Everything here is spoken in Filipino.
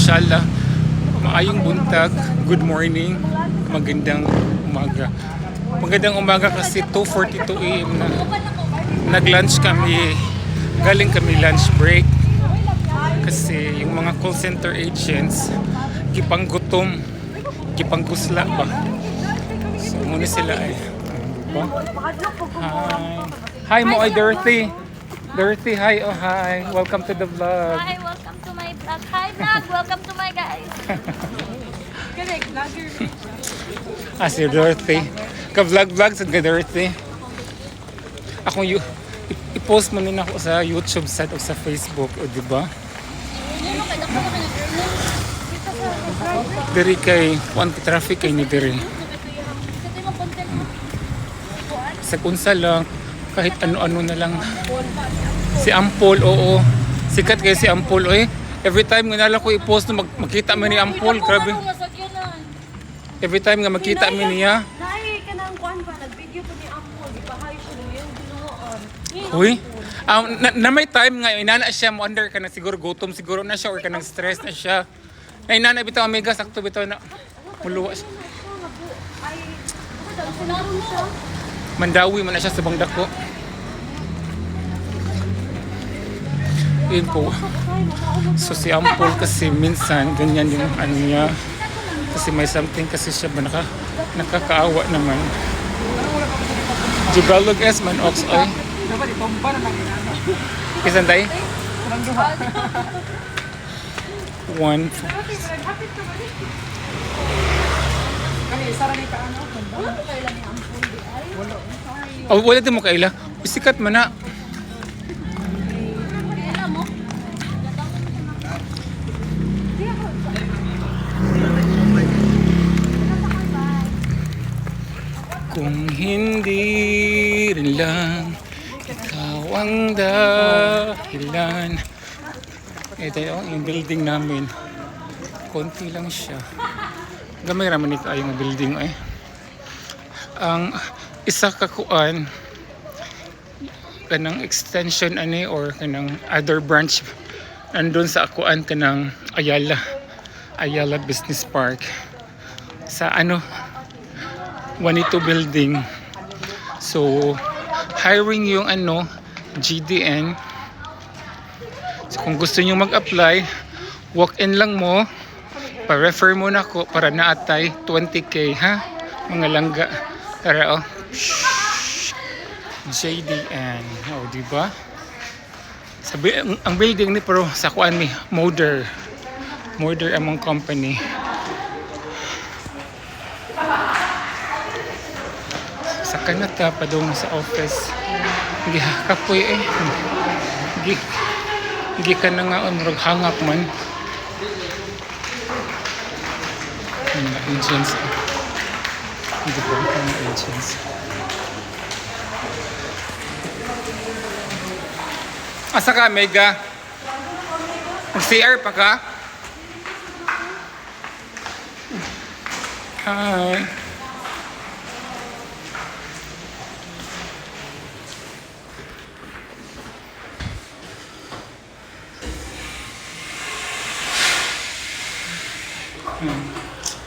inshallah. Maayong buntag, good morning, magandang umaga. Magandang umaga kasi 2:42 AM na. Nag-lunch kami, galing kami lunch break. Kasi yung mga call center agents, kipanggutom, kipanggusla ba? So muna sila ay. Diba? Hi mo ay Dorothy. Dorothy, hi, oh hi. Welcome to the vlog. Hi, welcome to my vlog. Hi vlog, welcome to my guys. Correct, vlogger. Si Dorothy. Ka-vlog-vlog sa Dorothy. Ako i-post mo din ako sa YouTube site o sa Facebook, o di ba? Diri kay one traffic kay ni diri. Sa kunsa lang kahit ano-ano na lang. Si Ampol, oo. Sikat kay si Ampol, eh. Every time nga nalang ko i-post na makita mo ni Ampol, grabe. Every time nga makita mo niya. Dahil ka nang kuhan ba, nag-video po ni Ampol, di ba kayo siya yung binuoan. Uy, na may time nga, inana siya, mo under ka na siguro, gutom siguro na siya or ka nang stress na siya. Na inana bitaw, amiga, sakto bitaw na muluwa siya. Ay, sinarong siya. Mandawi man na siya sa bangdako. Yun po. So si Ampol kasi minsan ganyan yung ano niya. Kasi may something kasi siya ba nakakaawa naman. Jugalog es man ox ay. Kisan day? One. Oh, wala din mo kaila. Sikat man na. Kung hindi rin lang ikaw ang dahilan. Ito yung building namin. Konti lang siya. Gamay raman ito ay yung building ay. Ang isa kakuan kanang extension ani or kanang other branch nandun sa akuan kanang Ayala Business Park sa ano Juanito building. So hiring yung ano GDN. So kung gusto niyo mag-apply, walk-in lang mo, pa-refer mo na ko para naatay 20k ha mga langga. Tara oh. JDN. Oh, di ba? Sabi ang building ni pero sa kuan ni Moder among company. Sa kanata pa doon sa office. Hindi kapoy eh. Hindi ka na nga murag hangak man. Mga agents. Hindi ba mga agents? Asa ka, Mega? Mag-CR pa ka? Hi.